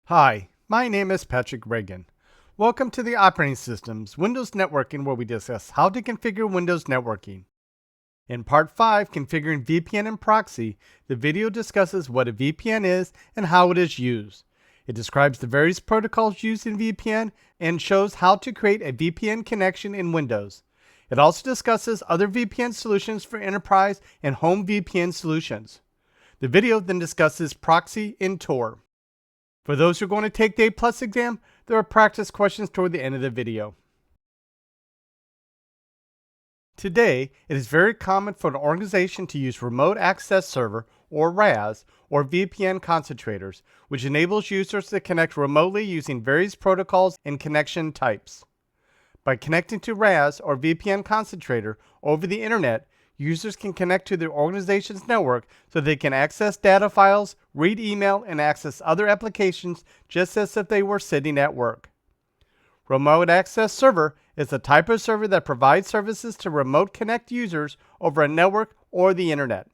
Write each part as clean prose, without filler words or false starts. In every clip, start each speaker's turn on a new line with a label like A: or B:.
A: Hi, my name is Patrick Reagan. Welcome to the Operating Systems Windows Networking, where we discuss how to configure Windows networking. In Part 5, Configuring VPN and Proxy, the video discusses what a VPN is and how it is used. It describes the various protocols used in VPN and shows how to create a VPN connection in Windows. It also discusses other VPN solutions for enterprise and home VPN solutions. The video then discusses proxy and Tor. For those who are going to take the A+ exam, there are practice questions toward the end of the video. Today, it is very common for an organization to use Remote Access Server, or RAS, or VPN concentrators, which enables users to connect remotely using various protocols and connection types. By connecting to RAS or VPN concentrator over the internet, users can connect to their organization's network so they can access data files, read email, and access other applications just as if they were sitting at work. Remote Access Server is a type of server that provides services to remote connect users over a network or the internet.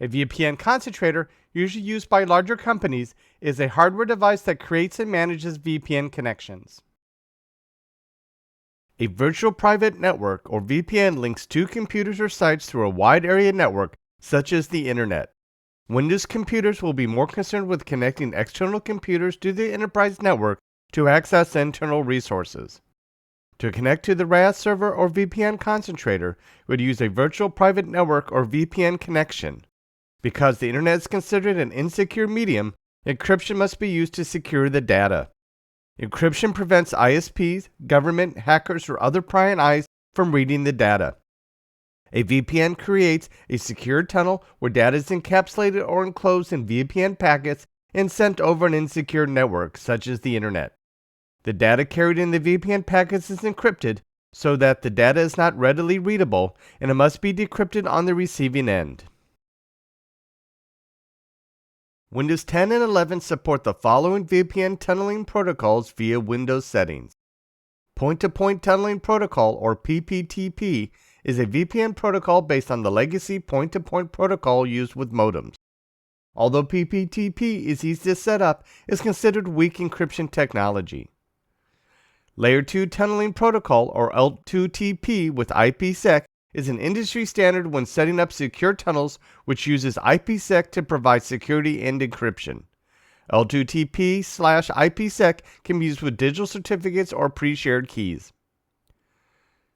A: A VPN concentrator, usually used by larger companies, is a hardware device that creates and manages VPN connections. A virtual private network, or VPN, links two computers or sites through a wide area network, such as the internet. Windows computers will be more concerned with connecting external computers to the enterprise network to access internal resources. To connect to the RAS server or VPN concentrator, we would use a virtual private network or VPN connection. Because the internet is considered an insecure medium, encryption must be used to secure the data. Encryption prevents ISPs, government, hackers, or other prying eyes from reading the data. A VPN creates a secure tunnel where data is encapsulated or enclosed in VPN packets and sent over an insecure network, such as the internet. The data carried in the VPN packets is encrypted so that the data is not readily readable, and it must be decrypted on the receiving end. Windows 10 and 11 support the following VPN tunneling protocols via Windows settings. Point-to-Point Tunneling Protocol, or PPTP, is a VPN protocol based on the legacy point-to-point protocol used with modems. Although PPTP is easy to set up, it is considered weak encryption technology. Layer 2 Tunneling Protocol, or L2TP, with IPsec is an industry standard when setting up secure tunnels, which uses IPsec to provide security and encryption. L2TP/IPsec can be used with digital certificates or pre-shared keys.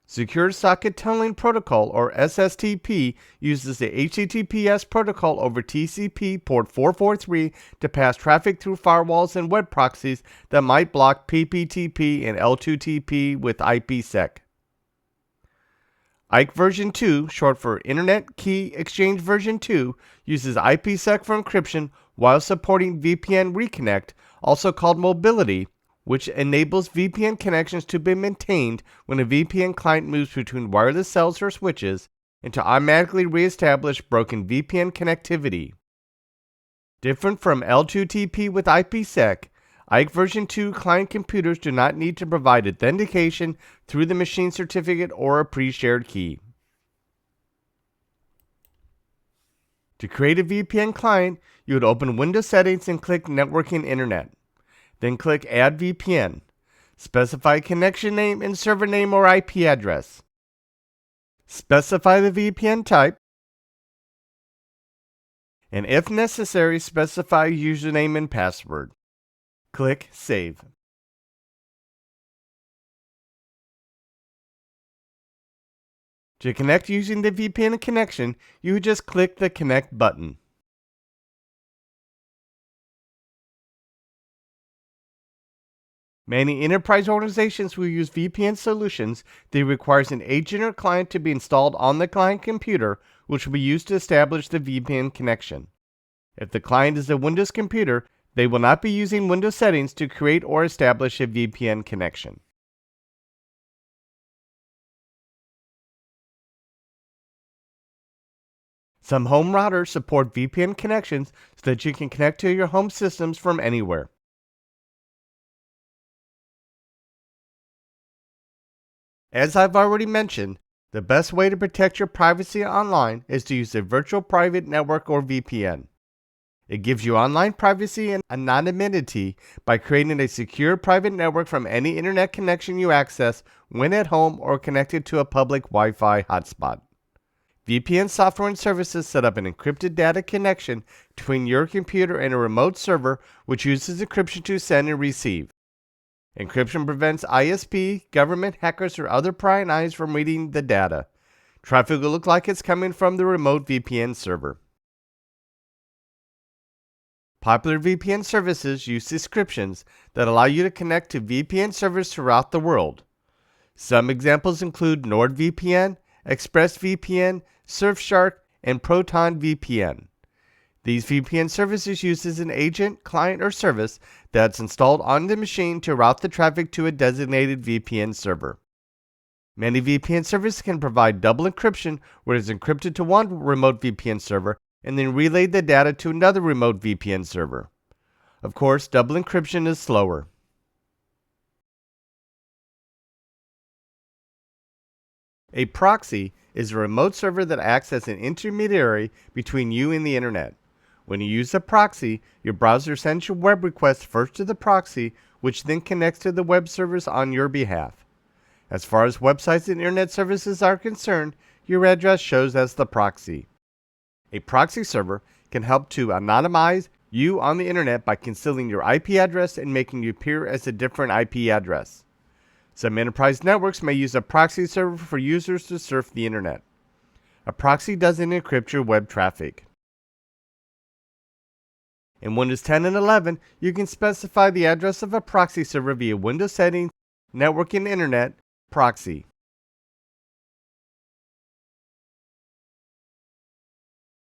A: Secure Socket Tunneling Protocol, or SSTP, uses the HTTPS protocol over TCP port 443 to pass traffic through firewalls and web proxies that might block PPTP and L2TP with IPsec. IKE version 2, short for Internet Key Exchange version 2, uses IPsec for encryption while supporting VPN Reconnect, also called mobility, which enables VPN connections to be maintained when a VPN client moves between wireless cells or switches, and to automatically reestablish broken VPN connectivity. Different from L2TP with IPsec, IKE version 2 client computers do not need to provide authentication through the machine certificate or a pre-shared key. To create a VPN client, you would open Windows Settings and click Networking Internet. Then click Add VPN. Specify connection name and server name or IP address. Specify the VPN type. And if necessary, specify username and password. Click Save. To connect using the VPN connection, you would just click the Connect button. Many enterprise organizations will use VPN solutions that requires an agent client to be installed on the client computer, which will be used to establish the VPN connection. If the client is a Windows computer, they will not be using Windows settings to create or establish a VPN connection. Some home routers support VPN connections so that you can connect to your home systems from anywhere. As I've already mentioned, the best way to protect your privacy online is to use a virtual private network or VPN. It gives you online privacy and anonymity by creating a secure private network from any internet connection you access when at home or connected to a public Wi-Fi hotspot. VPN software and services set up an encrypted data connection between your computer and a remote server, which uses encryption to send and receive. Encryption prevents ISP, government hackers, or other prying eyes from reading the data. Traffic will look like it's coming from the remote VPN server. Popular VPN services use descriptions that allow you to connect to VPN servers throughout the world. Some examples include NordVPN, ExpressVPN, Surfshark, and Proton VPN. These VPN services use an agent, client, or service that's installed on the machine to route the traffic to a designated VPN server. Many VPN services can provide double encryption, where it is encrypted to one remote VPN server and then relayed the data to another remote VPN server. Of course, double encryption is slower. A proxy is a remote server that acts as an intermediary between you and the internet. When you use a proxy, your browser sends your web request first to the proxy, which then connects to the web servers on your behalf. As far as websites and internet services are concerned, your address shows as the proxy. A proxy server can help to anonymize you on the internet by concealing your IP address and making you appear as a different IP address. Some enterprise networks may use a proxy server for users to surf the internet. A proxy doesn't encrypt your web traffic. In Windows 10 and 11, you can specify the address of a proxy server via Windows Settings, Network and Internet, Proxy.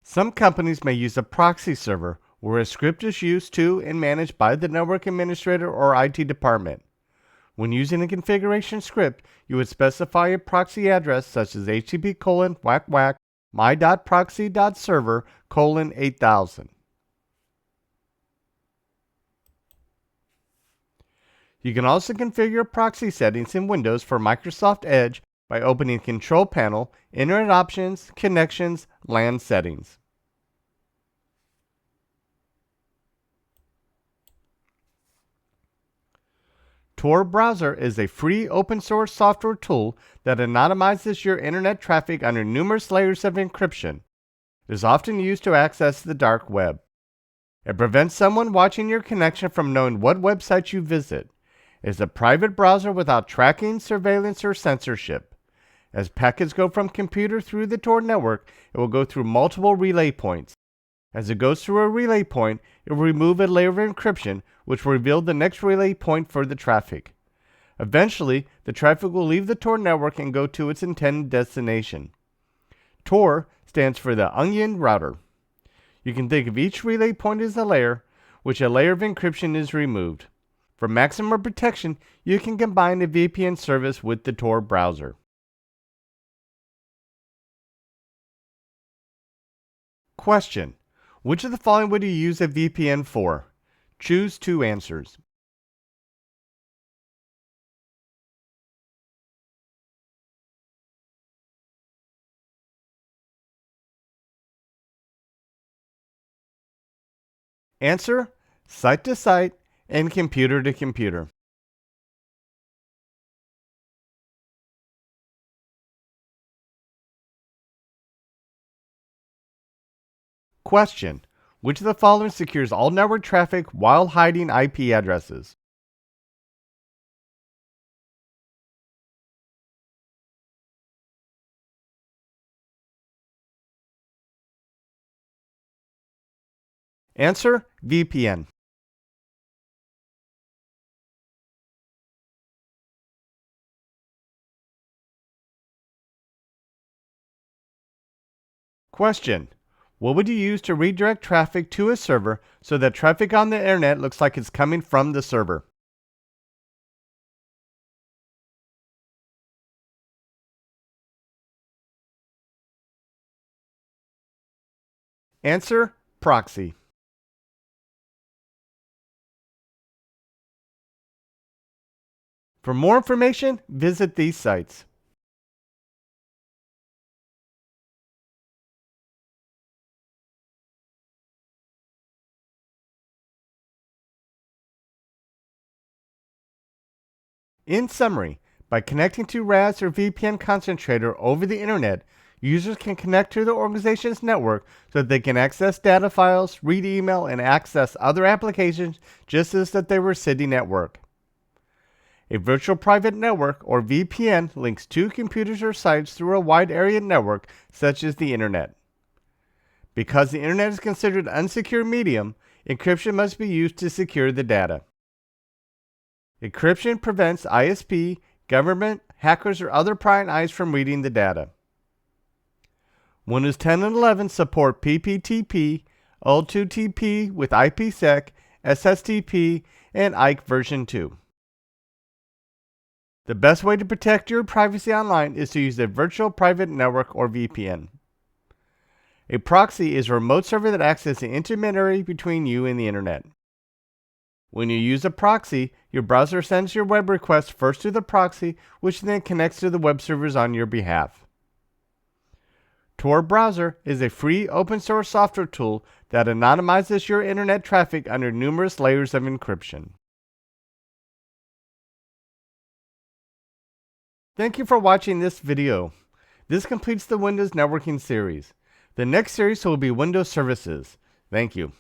A: Some companies may use a proxy server where a script is used to and managed by the network administrator or IT department. When using a configuration script, you would specify a proxy address such as http:// my.proxy.server:8000. You can also configure proxy settings in Windows for Microsoft Edge by opening Control Panel, Internet Options, Connections, LAN Settings. Tor Browser is a free open source software tool that anonymizes your internet traffic under numerous layers of encryption. It is often used to access the dark web. It prevents someone watching your connection from knowing what websites you visit. It is a private browser without tracking, surveillance, or censorship. As packets go from computer through the Tor network, it will go through multiple relay points. As it goes through a relay point, it will remove a layer of encryption, which will reveal the next relay point for the traffic. Eventually, the traffic will leave the Tor network and go to its intended destination. Tor stands for the Onion Router. You can think of each relay point as a layer, which a layer of encryption is removed. For maximum protection, you can combine a VPN service with the Tor browser. Question: which of the following would you use a VPN for? Choose two answers. Answer: site to site and computer to computer. Question: which of the following secures all network traffic while hiding IP addresses? Answer: VPN. Question: what would you use to redirect traffic to a server so that traffic on the internet looks like it's coming from the server? Answer: proxy. For more information, visit these sites. In summary, by connecting to RAS or VPN Concentrator over the internet, users can connect to the organization's network so that they can access data files, read email, and access other applications just as if they were sitting at work. A virtual private network, or VPN, links two computers or sites through a wide area network, such as the internet. Because the internet is considered an unsecure medium, encryption must be used to secure the data. Encryption prevents ISP, government, hackers, or other prying eyes from reading the data. Windows 10 and 11 support PPTP, O2TP with IPsec, SSTP, and IKE version 2. The best way to protect your privacy online is to use a virtual private network or VPN. A proxy is a remote server that acts as the intermediary between you and the internet. When you use a proxy, your browser sends your web request first to the proxy, which then connects to the web servers on your behalf. Tor Browser is a free open source software tool that anonymizes your internet traffic under numerous layers of encryption. Thank you for watching this video. This completes the Windows networking series. The next series will be Windows services. Thank you.